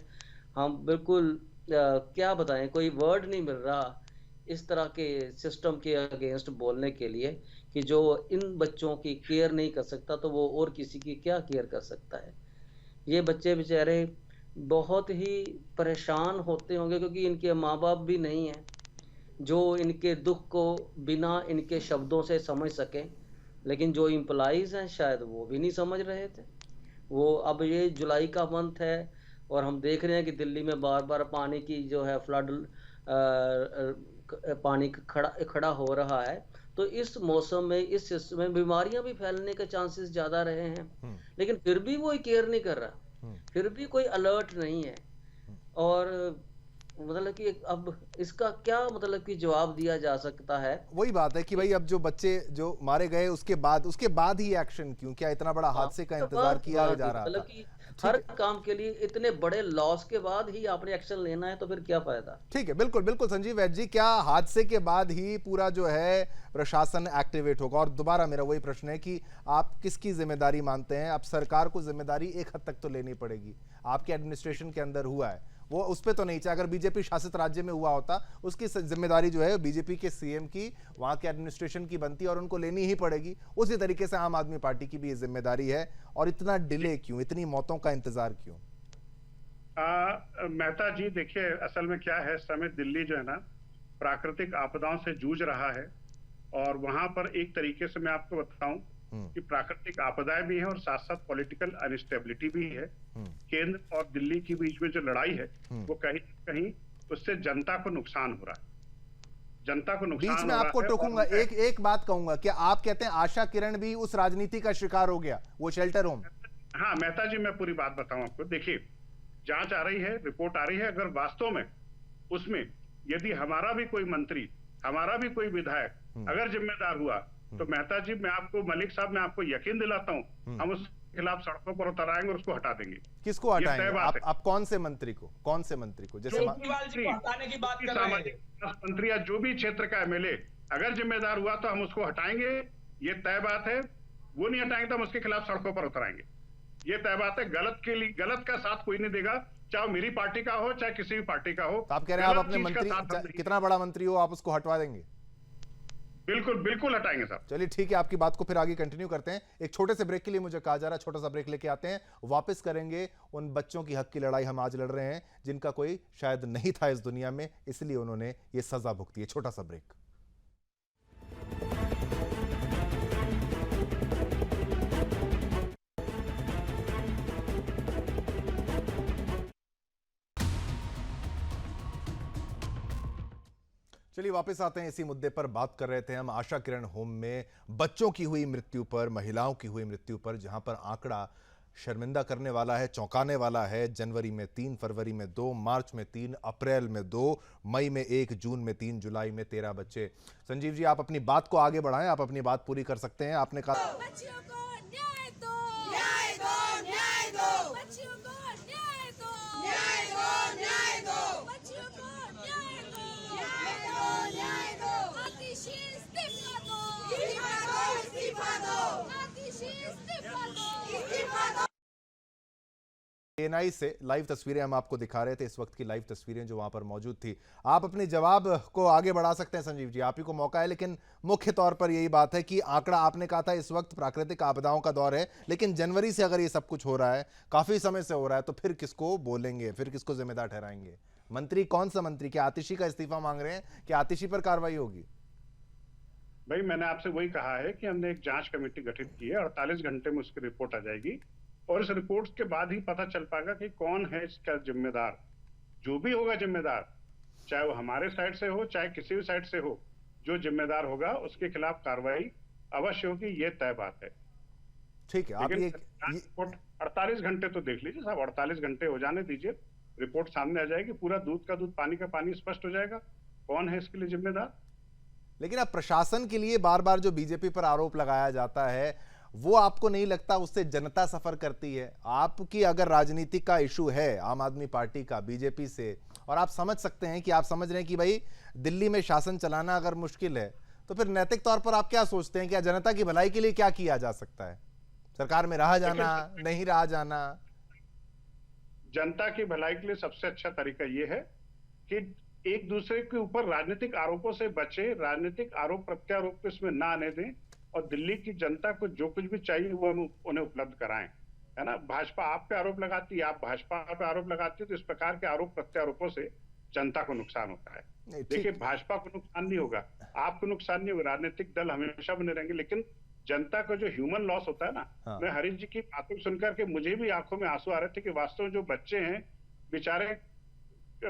हम बिल्कुल क्या बताएं, कोई वर्ड नहीं मिल रहा इस तरह के सिस्टम के अगेंस्ट बोलने के लिए कि जो इन बच्चों की केयर नहीं कर सकता तो वो और किसी की क्या केयर कर सकता है। ये बच्चे बेचारे बहुत ही परेशान होते होंगे क्योंकि इनके माँ बाप भी नहीं हैं जो इनके दुख को बिना इनके शब्दों से समझ सकें, लेकिन जो एम्प्लॉइज हैं शायद वो भी नहीं समझ रहे थे। वो अब ये जुलाई का मंथ है और हम देख रहे हैं कि दिल्ली में बार बार पानी की जो है फ्लड पानी खड़ा हो रहा है, तो इस मौसम में इस सिस्टम में बीमारियां भी फैलने के चांसेस ज्यादा रहे हैं, लेकिन फिर भी वो केयर नहीं कर रहा, फिर भी कोई अलर्ट नहीं है। और मतलब कि अब इसका क्या मतलब कि जवाब दिया जा सकता है? वही बात है कि भाई अब जो बच्चे जो मारे गए उसके बाद ही एक्शन क्यों? क्या इतना बड़ा हादसे का इंतजार किया जा रहा मतलब था? कि हर काम के लिए इतने बड़े लॉस के बाद ही आपने एक्शन लेना है तो फिर क्या फायदा? ठीक है, बिल्कुल बिल्कुल संजीव वैद्य जी, क्या हादसे के बाद ही पूरा जो है प्रशासन एक्टिवेट होगा? और दोबारा मेरा वही प्रश्न है कि आप किसकी जिम्मेदारी मानते हैं? अब सरकार को जिम्मेदारी एक हद तक तो लेनी पड़ेगी, आपके एडमिनिस्ट्रेशन के अंदर हुआ है वो उस पे तो नहीं चाहे, अगर बीजेपी शासित राज्य में हुआ होता उसकी जिम्मेदारी जो है बीजेपी के सीएम की, वहां के एडमिनिस्ट्रेशन की बनती है और उनको लेनी ही पड़ेगी। उसी तरीके से आम आदमी पार्टी की भी ये जिम्मेदारी है। और इतना डिले क्यों, इतनी मौतों का इंतजार क्यों? मेहता जी देखिए, असल में क्या है, इस समय दिल्ली जो है ना प्राकृतिक आपदाओं से जूझ रहा है और वहां पर एक तरीके से मैं आपको बताऊं कि प्राकृतिक आपदाएं भी हैं और साथ साथ पॉलिटिकल अनस्टेबिलिटी भी है। केंद्र और दिल्ली के बीच में जो लड़ाई है वो कहीं कहीं उससे जनता को नुकसान हो रहा है, जनता को नुकसान बीच में आपको टोकूंगा, एक बात कहूंगा, क्या आप कहते हैं आशा किरण भी उस राजनीति का शिकार हो गया, वो शेल्टर होम? हाँ मेहता जी, मैं पूरी बात बताऊं आपको। देखिए, जांच आ रही है, रिपोर्ट आ रही है, अगर वास्तव में उसमें यदि हमारा भी कोई मंत्री, हमारा भी कोई विधायक अगर जिम्मेदार हुआ तो मेहता जी मैं आपको, मलिक साहब मैं आपको यकीन दिलाता हूं हम उसके खिलाफ सड़कों पर उतर आएंगे और उसको हटा देंगे। किसको हटाएंगे? आप कौन से मंत्री को? जैसे हटाने की बात कर रहे हैं, सामाजिक मंत्री या जो भी क्षेत्र का एमएलए अगर जिम्मेदार हुआ तो हम उसको हटाएंगे, ये तय बात है। वो नहीं हटाएंगे तो हम उसके खिलाफ सड़कों पर उतर आएंगे, ये तय बात है। गलत के लिए गलत का साथ कोई नहीं देगा, चाहे मेरी पार्टी का हो चाहे किसी भी पार्टी का हो। तो आप कह रहे हैं आप अपने मंत्री, कितना बड़ा मंत्री हो, आप उसको हटवा देंगे? बिल्कुल बिल्कुल हटाएंगे साहब। चलिए ठीक है, आपकी बात को फिर आगे कंटिन्यू करते हैं। एक छोटे से ब्रेक के लिए मुझे कहा जा रहा है, छोटा सा ब्रेक लेके आते हैं, वापस करेंगे उन बच्चों की हक की लड़ाई हम आज लड़ रहे हैं जिनका कोई शायद नहीं था इस दुनिया में, इसलिए उन्होंने ये सजा भुगती है। छोटा सा ब्रेक। चलिए वापस आते हैं, इसी मुद्दे पर बात कर रहे थे हम आशा किरण होम में बच्चों की हुई मृत्यु पर, महिलाओं की हुई मृत्यु पर, जहां पर आंकड़ा शर्मिंदा करने वाला है, चौंकाने वाला है। जनवरी में 3, फरवरी में 2, मार्च में 3, अप्रैल में 2, मई में 1, जून में 3, जुलाई में 13 बच्चे। संजीव जी, आप अपनी बात को आगे बढ़ाएं, आप अपनी बात पूरी कर सकते हैं। आपने कहा बच्चियों को न्याय दो, न्याय दो, न्याय दो, बच्चियों को न्याय दो, न्याय दो, न्याय दो, बच्चियों को न्याय दो, न्याय दो, न्याय दो, आतिशी इस्तीफा दो, इस्तीफा दो, इस्तीफा दो, आतिशी इस्तीफा दो, इस्तीफा दो। एएनआई से लाइव तस्वीरें हम आपको दिखा रहे थे, इस वक्त की लाइव तस्वीरें जो वहां पर मौजूद थी। आप अपने जवाब को आगे बढ़ा सकते हैं संजीव जी, आप ही को मौका है। लेकिन मुख्य तौर पर यही बात है कि आंकड़ा आपने कहा था इस वक्त प्राकृतिक आपदाओं का दौर है, लेकिन जनवरी से अगर ये सब कुछ हो रहा है, काफी समय से हो रहा है, तो फिर किसको बोलेंगे, फिर किसको जिम्मेदार ठहराएंगे? मंत्री कौन सा मंत्री? क्या आतिशी का इस्तीफा मांग रहे हैं? क्या आतिशी पर कार्रवाई होगी? भाई मैंने आपसे वही कहा है कि हमने एक जांच कमेटी गठित की है, 48 घंटे में उसकी रिपोर्ट आ जाएगी और इस रिपोर्ट के बाद ही पता चल पाएगा कि कौन है इसका जिम्मेदार। जो भी होगा जिम्मेदार, चाहे वो हमारे साइड से हो चाहे किसी भी साइड से हो, जो जिम्मेदार होगा उसके खिलाफ कार्रवाई अवश्य होगी, ये तय बात है। ठीक है, आप ये रिपोर्ट 48 घंटे तो देख लीजिए साहब, 48 घंटे हो जाने दीजिए, रिपोर्ट सामने आ जाएगी, पूरा दूध का दूध पानी का पानी स्पष्ट हो जाएगा कौन है इसके लिए जिम्मेदार। लेकिन अब प्रशासन के लिए बार बार जो बीजेपी पर आरोप लगाया जाता है, वो आपको नहीं लगता उससे जनता सफर करती है? आपकी अगर राजनीति का इशू है आम आदमी पार्टी का बीजेपी से, और आप समझ सकते हैं कि आप समझ रहे हैं कि भाई दिल्ली में शासन चलाना अगर मुश्किल है, तो फिर नैतिक तौर पर आप क्या सोचते हैं, क्या जनता की भलाई के लिए क्या किया जा सकता है? सरकार में रहा जाना, नहीं रहा जाना? जनता की भलाई के लिए सबसे अच्छा तरीका ये है कि एक दूसरे के ऊपर राजनीतिक आरोपों से बचे, राजनीतिक आरोप प्रत्यारोप को इसमें ना आने दें और दिल्ली की जनता को जो कुछ भी चाहिए वो हम उन्हें उपलब्ध कराएं, है ना। भाजपा आप पे आरोप लगाती है, आप भाजपा पे आरोप लगाती है, तो इस प्रकार के आरोप प्रत्यारोपों से जनता को नुकसान होता है। देखिए, भाजपा को नुकसान नहीं होगा, आपको नुकसान नहीं होगा, राजनीतिक दल हमेशा बने रहेंगे, लेकिन जनता को जो ह्यूमन लॉस होता है ना, हाँ। मैं हरीश जी की बातों सुनकर के मुझे भी आंखों में आंसू आ रहे थे कि वास्तव में जो बच्चे हैं बेचारे,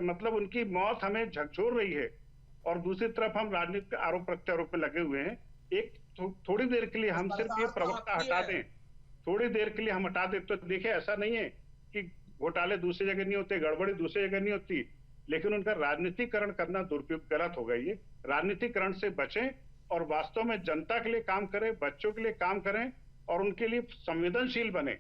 मतलब उनकी मौत हमें झकझोर रही है और दूसरी तरफ हम राजनीतिक आरोप प्रत्यारोप में लगे हुए हैं। एक थोड़ी देर के लिए हम सिर्फ ये प्रवक्ता हटा दें, थोड़ी देर के लिए हम हटा दें, तो देखिए ऐसा नहीं है कि घोटाले दूसरी जगह नहीं होते, गड़बड़ी दूसरी जगह नहीं होती, लेकिन उनका राजनीतिकरण करना दुरुपयोग गलत होगा। ये राजनीतिकरण से बचें और वास्तव में जनता के लिए काम करें, बच्चों के लिए काम करें और उनके लिए संवेदनशील बने।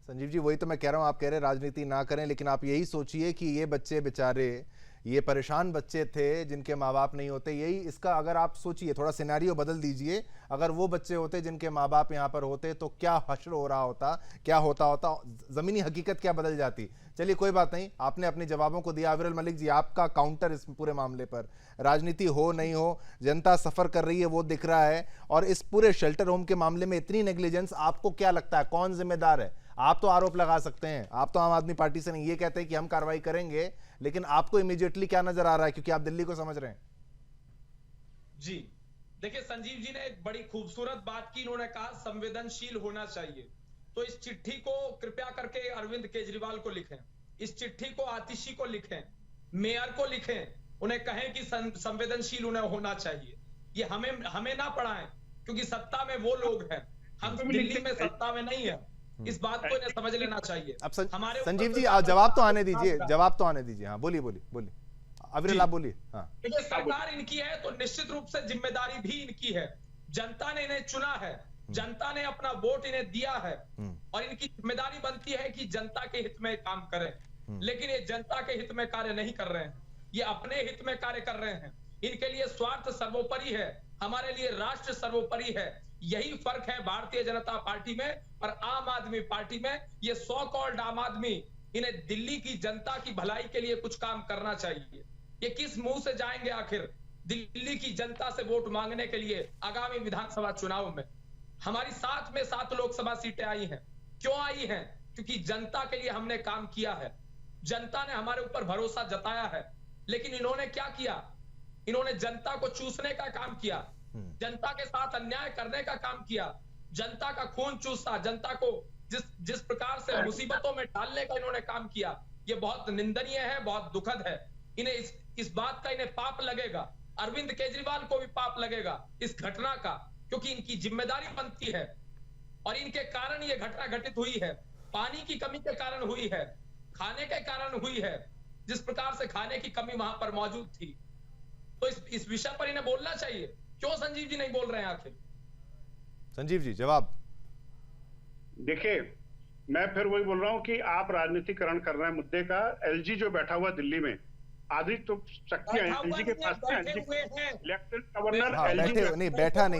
संजीव जी, वही तो मैं कह रहा हूं, आप कह रहे राजनीति ना करें, लेकिन आप यही सोचिए कि ये बच्चे बेचारे, ये परेशान बच्चे थे जिनके माँ बाप नहीं होते, यही इसका अगर आप सोचिए, थोड़ा सिनेरियो बदल दीजिए, अगर वो बच्चे होते जिनके माँ बाप यहाँ पर होते तो क्या हश्र हो रहा होता, क्या होता, जमीनी हकीकत क्या बदल जाती। चलिए कोई बात नहीं, आपने अपने जवाबों को दिया। अविरल मलिक जी, आपका काउंटर इस पूरे मामले पर, राजनीति हो नहीं हो, जनता सफर कर रही है वो दिख रहा है, और इस पूरे शेल्टर होम के मामले में इतनी नेग्लिजेंस, आपको क्या लगता है कौन जिम्मेदार है? आप तो आरोप लगा सकते हैं, आप तो आम आदमी पार्टी से नहीं, ये कहते हैं कि हम कार्रवाई करेंगे, लेकिन आपको इमीडिएटली क्या नजर आ रहा है, क्योंकि आप दिल्ली को समझ रहे हैं? जी देखिए, संजीव जी ने एक बड़ी खूबसूरत बात की, इन्होंने कहा संवेदनशील होना चाहिए। तो इस चिट्ठी को कृपया करके अरविंद केजरीवाल को लिखें, इस चिट्ठी को आतिशी को लिखें, मेयर को लिखें, उन्हें कहें कि संवेदनशील उन्हें होना चाहिए। ये हमें ना पढ़ाएं, क्योंकि सत्ता में वो लोग हैं, हम दिल्ली में सत्ता में नहीं है। इस बात को इन्हें समझ लेना चाहिए। अब हमारे संजीव जी, जवाब तो आने दीजिए, जवाब तो आने दीजिए। हाँ बोलिए अविरल, आप बोलिए। हाँ, देखिए, सरकार इनकी है तो निश्चित रूप से जिम्मेदारी भी इनकी है। जनता ने इन्हें चुना है, जनता ने अपना वोट इन्हें दिया है और इनकी जिम्मेदारी बनती है कि जनता के हित में काम करें। लेकिन ये जनता के हित में कार्य नहीं कर रहे हैं, ये अपने हित में कार्य कर रहे हैं। इनके लिए स्वार्थ सर्वोपरि है, हमारे लिए राष्ट्र सर्वोपरि है। यही फर्क है भारतीय जनता पार्टी में और आम आदमी पार्टी में। ये सो कॉल्ड आम आदमी, इन्हें दिल्ली की जनता की भलाई के लिए कुछ काम करना चाहिए। ये किस मुंह से जाएंगे आखिर दिल्ली की जनता से वोट मांगने के लिए आगामी विधानसभा चुनाव में? हमारी 7 में 7 लोकसभा सीटें आई हैं। क्यों आई हैं? क्योंकि जनता के लिए हमने काम किया है, जनता ने हमारे ऊपर भरोसा जताया है। लेकिन इन्होंने क्या किया? इन्होंने जनता को चूसने का काम किया, जनता के साथ अन्याय करने का काम किया, जनता का खून चूसा, जनता को जिस प्रकार से मुसीबतों में डालने का इन्होंने काम किया, ये बहुत निंदनीय है, बहुत दुखद है। इन्हें इस बात का इन्हें पाप लगेगा, अरविंद केजरीवाल को भी पाप लगेगा इस घटना का, क्योंकि इनकी जिम्मेदारी बनती है और इनके कारण ये घटना घटित हुई है। पानी की कमी के कारण हुई है, खाने के कारण हुई है, जिस प्रकार से खाने की कमी वहां पर मौजूद थी। तो इस विषय पर इन्हें बोलना चाहिए। क्यों संजीव जी नहीं बोल रहे हैं आखिर? संजीव जी, जवाब। देखिए, मैं फिर वही बोल रहा हूं कि आप राजनीतिकरण कर रहे हैं मुद्दे का। एलजी जो बैठा हुआ दिल्ली में, आधी तो शक्तियां एलजी के पास है। लेफ्टिनेंट गवर्नर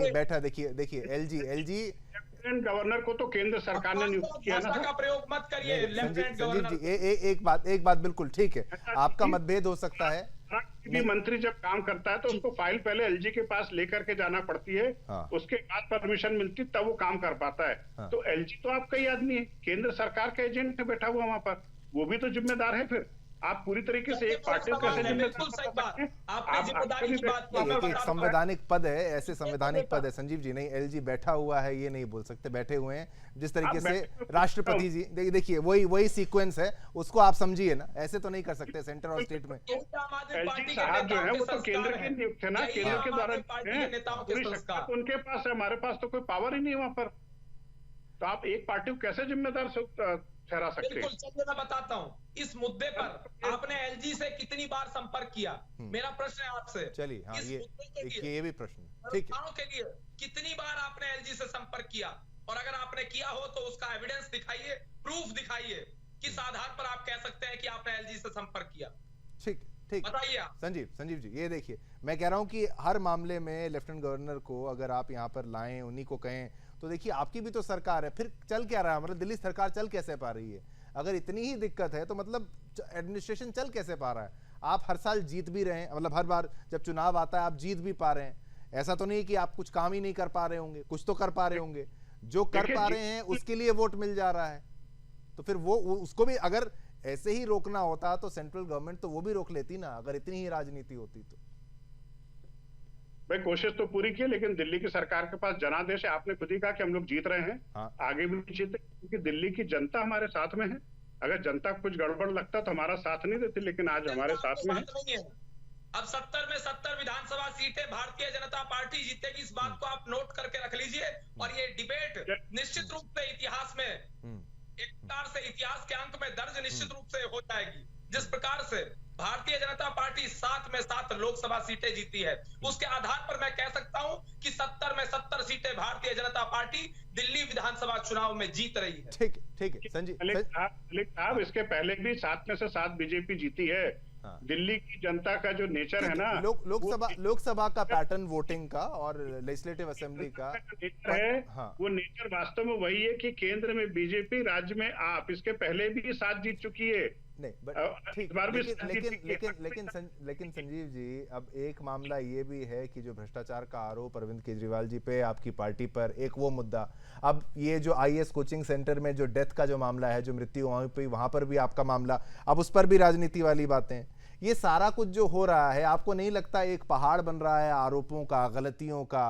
बैठा देखिए एलजी लेफ्टिनेंट गवर्नर को तो केंद्र सरकार ने नियुक्त किया ना। का प्रयोग मत करिए लेफ्टिनेंट संजीव गवर्नर। जी, एक बात बिल्कुल ठीक है, आपका मतभेद हो सकता है। मंत्री जब काम करता है तो उसको फाइल पहले एलजी के पास लेकर के जाना पड़ती है, उसके बाद परमिशन मिलती तब वो काम कर पाता है। तो एलजी तो आपका ही आदमी है, केंद्र सरकार का एजेंट बैठा हुआ वहां पर, वो भी तो जिम्मेदार है। फिर आप पूरी तरीके से एक पार्टी का बिल्कुल सही बात, आपने जिम्मेदारी की बात की। एक संवैधानिक पद है, ऐसे संवैधानिक पद है संजीव जी। नहीं, एलजी बैठा हुआ है ये नहीं बोल सकते, बैठे हुए हैं। जिस तरीके से राष्ट्रपति जी, देखिए वही सीक्वेंस है, उसको आप समझिए ना, ऐसे तो नहीं कर सकते सेंटर और स्टेट में। एलजी साहब जो है वो तो केंद्र के नियुक्त है ना, केंद्र के द्वारा उनके पास है, हमारे पास तो कोई पावर ही नहीं है वहां पर। तो आप एक पार्टी को कैसे जिम्मेदार ठहरा सकते हैं? बिल्कुल, चलिए मैं बताता हूँ। इस मुद्दे पर आपने एलजी से कितनी बार संपर्क किया? मेरा प्रश्न है आपसे। चलिए, हाँ, ये भी प्रश्न ठीक है। के लिए कितनी बार आपने एलजी से संपर्क किया? और अगर आपने किया हो तो उसका एविडेंस दिखाइए, प्रूफ दिखाइए, किस आधार पर आप कह सकते हैं कि आपने एलजी से संपर्क किया? ठीक, ठीक। बताइए आप। संजीव जी, ये देखिए, मैं कह रहा हूं कि हर मामले में लेफ्टिनेंट गवर्नर को अगर आप यहाँ पर लाएं, उन्हीं को कहें, तो देखिए आपकी भी तो सरकार है, फिर चल क्या रहा है? मतलब दिल्ली सरकार चल कैसे पा रही है? अगर इतनी ही दिक्कत है तो मतलब एडमिनिस्ट्रेशन चल कैसे पा रहा है? आप हर साल जीत भी रहे हैं, मतलब हर बार जब चुनाव आता है आप जीत भी पा रहे हैं। ऐसा तो नहीं कि आप कुछ काम ही नहीं कर पा रहे होंगे, कुछ तो कर पा रहे होंगे। जो कर पा रहे हैं उसके लिए वोट मिल जा रहा है, तो फिर वो उसको भी अगर ऐसे ही रोकना होता तो सेंट्रल गवर्नमेंट तो वो भी रोक लेती ना, अगर इतनी ही राजनीति होती तो। भाई कोशिश तो पूरी की, लेकिन दिल्ली की सरकार के पास जनादेश है। आपने खुद ही कहा कि हम लोग जीत रहे हैं। हाँ। आगे भी जीते, क्योंकि दिल्ली की जनता हमारे साथ में है। अगर जनता को कुछ गड़बड़ लगता तो हमारा साथ नहीं देती, लेकिन आज हमारे साथ में है। अब 70 में 70 विधानसभा सीटें भारतीय जनता पार्टी जीतेगी, इस बात को आप नोट करके रख लीजिए। और ये डिबेट निश्चित रूप से इतिहास में एक प्रकार से इतिहास के अंक में दर्ज निश्चित रूप से हो जाएगी। जिस प्रकार से भारतीय जनता पार्टी 7 में 7 लोकसभा सीटें जीती है, उसके आधार पर मैं कह सकता हूं कि 70 में 70 सीटें भारतीय जनता पार्टी दिल्ली विधानसभा चुनाव में जीत रही है। ठीक है संजीव, इसके पहले भी 7 में से 7 बीजेपी जीती है। हाँ। दिल्ली की जनता का जो नेचर है ना, लोकसभा का पैटर्न वोटिंग का और लेजिस्लेटिव असेंबली का नेचर है। हाँ। वो नेचर वास्तव में वही है कि केंद्र में बीजेपी, राज्य में आप। इसके पहले भी 7 जीत चुकी है। नहीं, ठीक, लेकिन संजीव जी, अब एक मामला ये भी है कि जो भ्रष्टाचार का आरोप अरविंद केजरीवाल जी पे, आपकी पार्टी पर, एक वो मुद्दा। अब ये जो आईएएस कोचिंग सेंटर में जो डेथ का जो मामला है, जो मृत्यु वहां पर भी आपका मामला, अब उस पर भी राजनीति वाली बातें। ये सारा कुछ जो हो रहा है, आपको नहीं लगता एक पहाड़ बन रहा है आरोपों का, गलतियों का,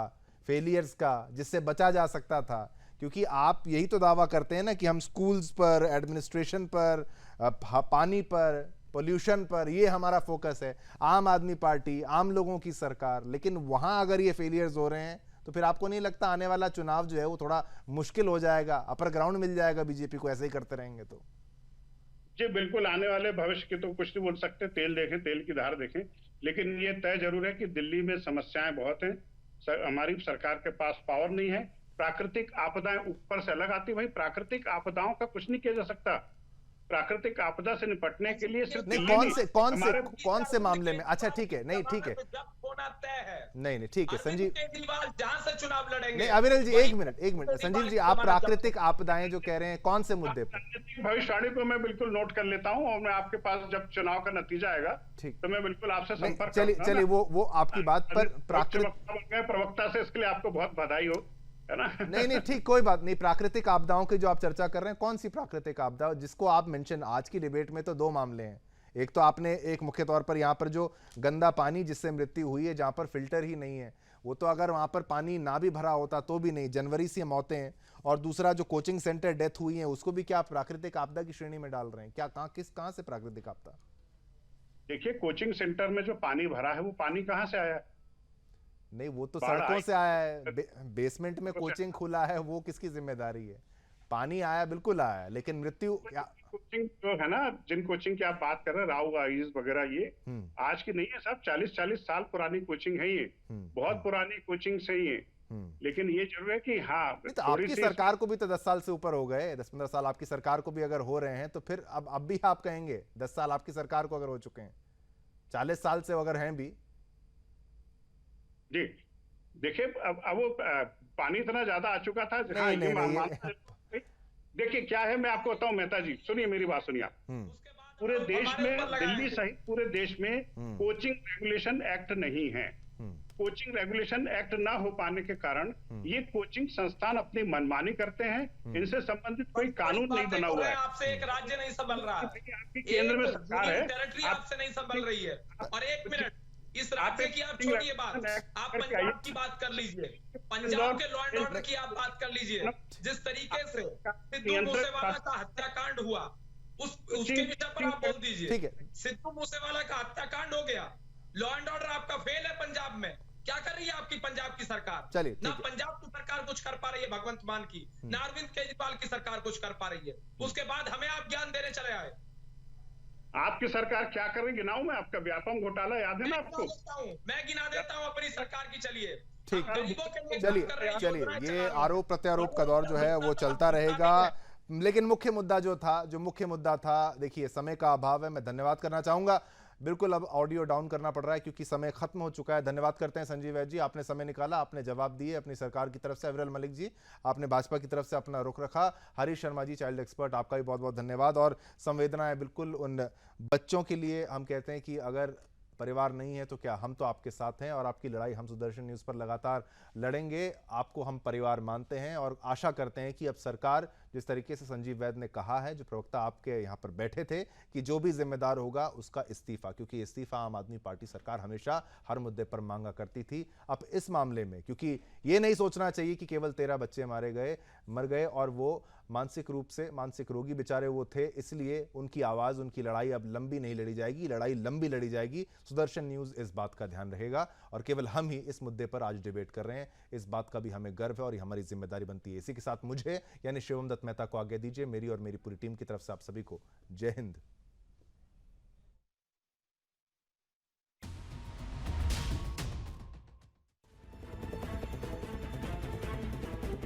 फेलियर्स का, जिससे बचा जा सकता था? क्योंकि आप यही तो दावा करते हैं ना कि हम स्कूल्स पर, एडमिनिस्ट्रेशन पर, पानी पर, पोल्यूशन पर, ये हमारा फोकस है, आम आदमी पार्टी, आम लोगों की सरकार। लेकिन वहां अगर ये फेलियर्स हो रहे हैं तो फिर आपको नहीं लगता आने वाला चुनाव जो है वो थोड़ा मुश्किल हो जाएगा, अपर ग्राउंड मिल जाएगा बीजेपी को ऐसे ही करते रहेंगे तो? जी बिल्कुल, आने वाले भविष्य की तो कुछ नहीं बोल सकते, तेल देखें, तेल की धार देखें। लेकिन ये तय जरूर है कि दिल्ली में समस्याएं बहुत हैं। हमारी सरकार के पास पावर नहीं है। प्राकृतिक आपदाएं ऊपर से अलग आती, भाई प्राकृतिक आपदाओं का कुछ नहीं किया जा सकता। प्राकृतिक आपदा से निपटने के लिए सिर्फ कौन से मामले में? अच्छा ठीक है, नहीं ठीक है, नहीं ठीक है संजीव, केजरीवाल जहां से चुनाव लड़ेंगे। नहीं अविरल जी, एक मिनट संजीव जी, आप प्राकृतिक आपदाएं जो कह रहे हैं, कौन से मुद्दे पर? भविष्यवाणी को मैं बिल्कुल नोट कर लेता हूं, और मैं आपके पास जब चुनाव का नतीजा आएगा तो मैं बिल्कुल आपसे संपर्क करूंगा। चलिए वो आपकी बात पर प्राकृतिक प्रवक्ता से, इसके लिए आपको बहुत बधाई हो, है ना? नहीं ठीक, कोई बात नहीं। प्राकृतिक आपदाओं की जो आप चर्चा कर रहे हैं, कौन सी प्राकृतिक आपदा जिसको आप मेंशन? आज की डिबेट में तो 2 मामले हैं। एक तो आपने एक मुख्य तौर पर यहाँ पर जो गंदा पानी जिससे मृत्यु हुई है, जहां पर फिल्टर ही नहीं है, वो तो अगर वहां पर पानी ना भी भरा होता तो भी नहीं, जनवरी से मौतें हैं। और दूसरा जो कोचिंग सेंटर डेथ हुई है, उसको भी क्या प्राकृतिक आपदा की श्रेणी में डाल रहे हैं क्या? कहां से प्राकृतिक आपदा? देखिए, कोचिंग सेंटर में जो पानी भरा है, वो पानी कहां से आया? नहीं, वो तो सड़कों से आया है। बेसमेंट में कोचिंग खुला है, वो किसकी जिम्मेदारी है? पानी आया, बिल्कुल आया, लेकिन मृत्यु कोचिंग जो है ना, जिन कोचिंग की आप बात कर रहे हैं, राव आईज वगैरह, ये आज की नहीं है साहब, 40-40 साल पुरानी कोचिंग है ये। बहुत पुरानी कोचिंग से ही है। लेकिन ये जरूर है कि हाँ, तो आपकी सरकार को भी तो 10 साल से ऊपर हो गए, 10-15 साल आपकी सरकार को भी अगर हो रहे हैं, तो फिर अब भी आप कहेंगे 10 साल आपकी सरकार को अगर हो चुके हैं, 40 साल से अगर हैं भी? जी देखिए, अब वो पानी इतना ज्यादा आ चुका था। देखिए क्या है, मैं आपको बताऊं मेहता जी, सुनिए मेरी बात, सुनिए आप। पूरे देश में, दिल्ली सहित पूरे देश में कोचिंग रेगुलेशन एक्ट नहीं है। कोचिंग रेगुलेशन एक्ट ना हो पाने के कारण ये कोचिंग संस्थान अपनी मनमानी करते हैं। इनसे संबंधित कोई कानून नहीं बना हुआ है। आपसे एक राज्य नहीं संभल रहा है, आपकी केंद्र में सरकार है, टेरिटरी आपसे नहीं संभल रही है। और एक मिनट, इस राज्य की आप छोड़िए बात, आप पंजाब की बात कर लीजिए, पंजाब के लॉ एंड ऑर्डर की आप बात कर लीजिए। जिस तरीके से सिद्धू मूसेवाला का हत्याकांड हुआ, उसके विषय पर आप बोल दीजिए। सिद्धू मूसेवाला का हत्याकांड हो गया, लॉ एंड ऑर्डर आपका फेल है पंजाब में। क्या कर रही है आपकी पंजाब की सरकार? ना पंजाब की सरकार कुछ कर पा रही है भगवंत मान की, ना अरविंद केजरीवाल की सरकार कुछ कर पा रही है। उसके बाद हमें आप ज्ञान देने चले आए। आपकी सरकार क्या कर रही? गिनाऊं मैं? आपका व्यापम घोटाला याद है ना आपको? मैं गिना देता हूं अपनी सरकार की। चलिए चलिए, ये आरोप प्रत्यारोप का दौर जो है वो चलता रहेगा। लेकिन मुख्य मुद्दा जो मुख्य मुद्दा था, देखिए समय का अभाव है, मैं धन्यवाद करना चाहूंगा बिल्कुल अब ऑडियो डाउन करना पड़ रहा है क्योंकि समय खत्म हो चुका है। धन्यवाद करते हैं संजीव वैद्य जी, आपने समय निकाला, आपने जवाब दिए अपनी सरकार की तरफ से। अविरल मलिक जी, आपने भाजपा की तरफ से अपना रुख रखा। हरीश शर्मा जी, चाइल्ड एक्सपर्ट, आपका भी बहुत बहुत धन्यवाद। और संवेदनाएं बिल्कुल उन बच्चों के लिए, हम कहते हैं कि अगर परिवार नहीं है तो क्या, हम तो आपके साथ हैं और आपकी लड़ाई हम सुदर्शन न्यूज़ पर लगातार लड़ेंगे। आपको हम परिवार मानते हैं और आशा करते हैं कि अब सरकार, जिस तरीके से संजीव वैद्य ने कहा है, जो प्रवक्ता आपके यहाँ पर बैठे थे, कि जो भी जिम्मेदार होगा उसका इस्तीफा, क्योंकि इस्तीफा आम आदमी पार्टी सरकार हमेशा हर मुद्दे पर मांगा करती थी। अब इस मामले में, क्योंकि ये नहीं सोचना चाहिए कि केवल 13 बच्चे मर गए और वो मानसिक रूप से मानसिक रोगी बेचारे वो थे, इसलिए उनकी आवाज़, उनकी लड़ाई अब लंबी नहीं लड़ी जाएगी, लड़ाई लंबी लड़ी जाएगी। सुदर्शन न्यूज़ इस बात का ध्यान रहेगा और केवल हम ही इस मुद्दे पर आज डिबेट कर रहे हैं, इस बात का भी हमें गर्व है और ये हमारी जिम्मेदारी बनती है। इसी के साथ मुझे यानी शिवम दत्त मेहता को आज्ञा दीजिए। मेरी और मेरी पूरी टीम की तरफ से आप सभी को जय हिंद।